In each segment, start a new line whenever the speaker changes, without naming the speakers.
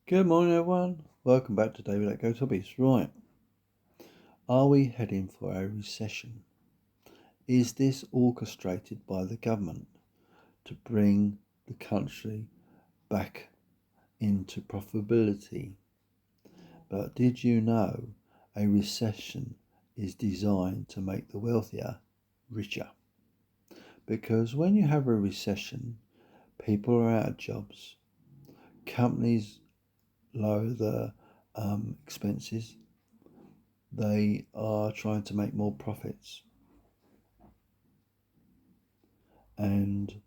Good morning, everyone. Welcome back to David at Go Hobbies. Right, are we heading for a recession? Is this orchestrated by the government to bring the country back into profitability? But did you know a recession is designed to make the wealthier richer? Because when you have a recession, people are out of jobs, companies lower their expenses, they are trying to make more profits. And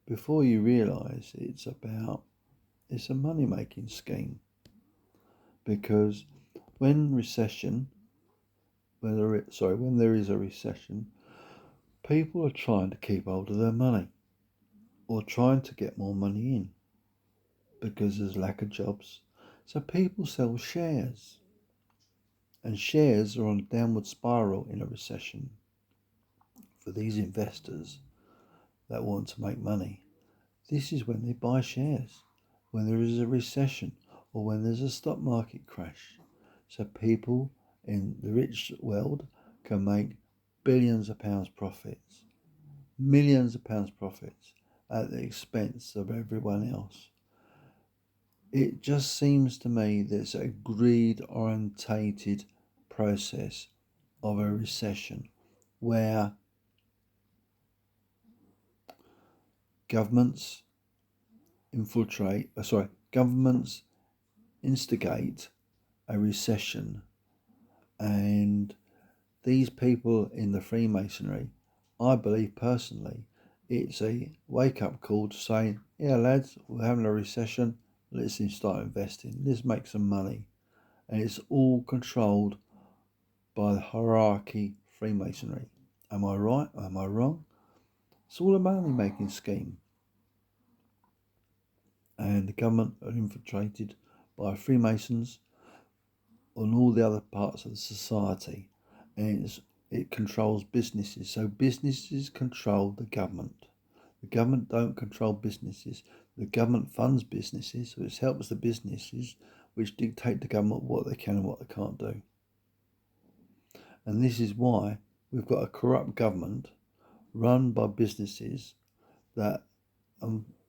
before you realise it's a money making scheme. Because when there is a recession, people are trying to keep hold of their money or trying to get more money in because there's lack of jobs. So people sell shares, and shares are on a downward spiral in a recession for these investors that want to make money. This is when they buy shares, when there is a recession or when there's a stock market crash. So people in the rich world can make billions of pounds profits, millions of pounds profits at the expense of everyone else. It just seems to me that it's a greed-orientated process of a recession where governments governments instigate a recession, and these people in the Freemasonry, I believe personally, it's a wake-up call to say, yeah lads, we're having a recession, let's start investing, let's make some money. And it's all controlled by the hierarchy Freemasonry. Am I right? Am I wrong? It's all a money-making scheme. And the government are infiltrated by Freemasons on all the other parts of the society, and it controls businesses. So businesses control the government. The government don't control businesses. The government funds businesses, which helps the businesses, which dictate the government what they can and what they can't do. And this is why we've got a corrupt government run by businesses that,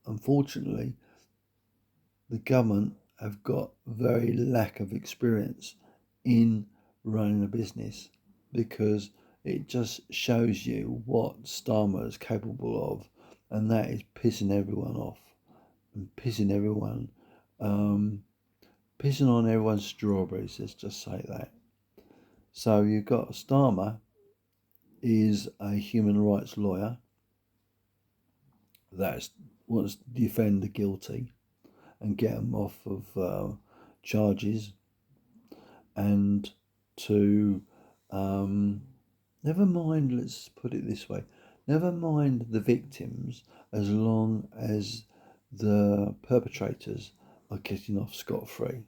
unfortunately, the government have got very lack of experience in running a business, because it just shows you what Starmer is capable of, and that is pissing everyone off and pissing on everyone's strawberries, let's just say that. So you've got Starmer is a human rights lawyer that wants to defend the guilty and get them off of charges, and to never mind, let's put it this way, never mind the victims as long as the perpetrators are getting off scot-free.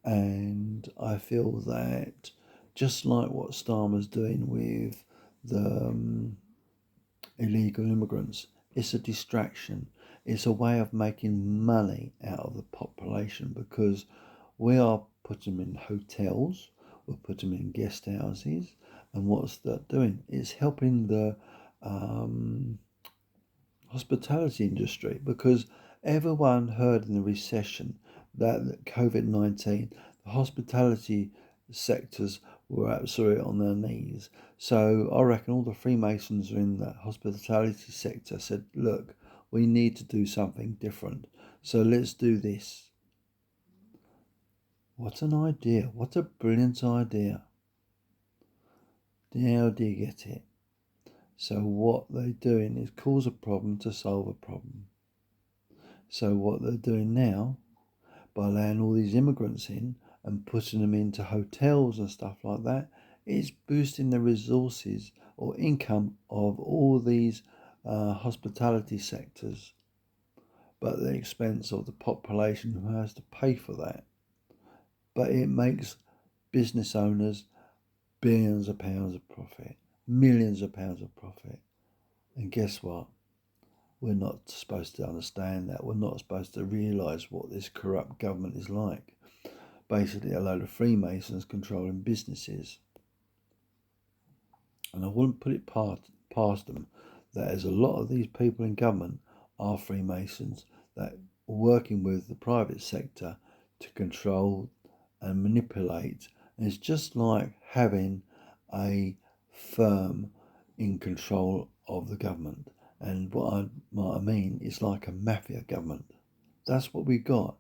And I feel that just like what Starmer's doing with the illegal immigrants, it's a distraction. It's a way of making money out of the population, because we are putting them in hotels, we're putting them in guest houses, and what's that doing? It's helping the hospitality industry, because everyone heard in the recession that COVID-19, the hospitality sectors were absolutely on their knees. So I reckon all the Freemasons in the hospitality sector said, look, we need to do something different. So let's do this. What an idea. What a brilliant idea. How do you get it? So what they're doing is cause a problem to solve a problem. So what they're doing now, by allowing all these immigrants in and putting them into hotels and stuff like that, is boosting the resources or income of all these hospitality sectors, but at the expense of the population who has to pay for that. But it makes business owners billions of pounds of profit, millions of pounds of profit. And guess what? We're not supposed to understand that. We're not supposed to realise what this corrupt government is like. Basically, a load of Freemasons controlling businesses. And I wouldn't put it past them that there's a lot of these people in government are Freemasons that are working with the private sector to control and manipulate. And it's just like having a firm in control of the government. And what I mean is like a mafia government. That's what we got,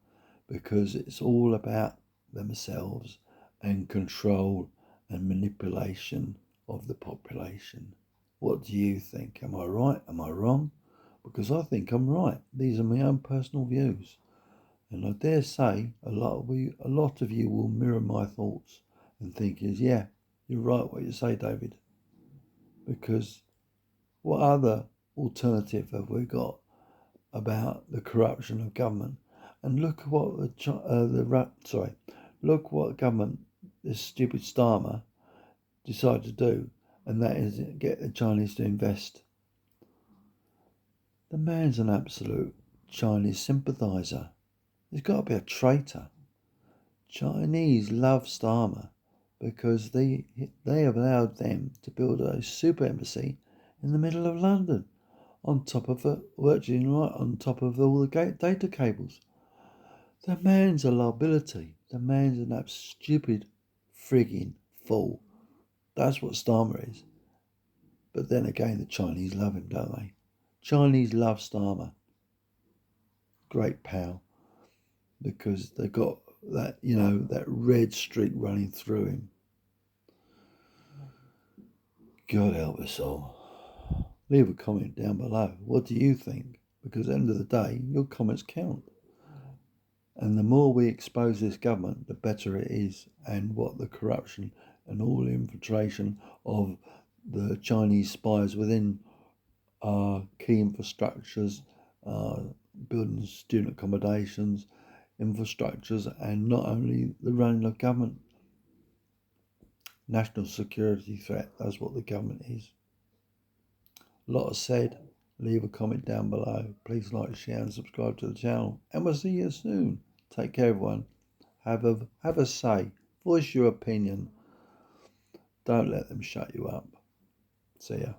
because it's all about themselves and control and manipulation of the population. What do you think? Am I right? Am I wrong? Because I think I'm right. These are my own personal views. And I dare say a lot of you will mirror my thoughts and think yeah, you're right what you say, David. Because what other alternative have we got about the corruption of government? And look what look what government, this stupid Starmer, decided to do, and that is get the Chinese to invest. The man's an absolute Chinese sympathiser. He's got to be a traitor. Chinese love Starmer because they have allowed them to build a super embassy in the middle of London, on top of virtually right on top of all the data cables. The man's a liability. The man's an stupid frigging fool. That's what Starmer is. But then again, the Chinese love him, don't they? Chinese love Starmer. Great pal. Because they've got that, that red streak running through him. God help us all. Leave a comment down below. What do you think? Because at the end of the day, your comments count. And the more we expose this government, the better it is. And what the corruption and all the infiltration of the Chinese spies within our key infrastructures, building student accommodations, infrastructures, and not only the running of government. National security threat, that's what the government is. A lot is said. Leave a comment down below. Please like, share and subscribe to the channel. And we'll see you soon. Take care, everyone. Have a say. Voice your opinion. Don't let them shut you up. See ya.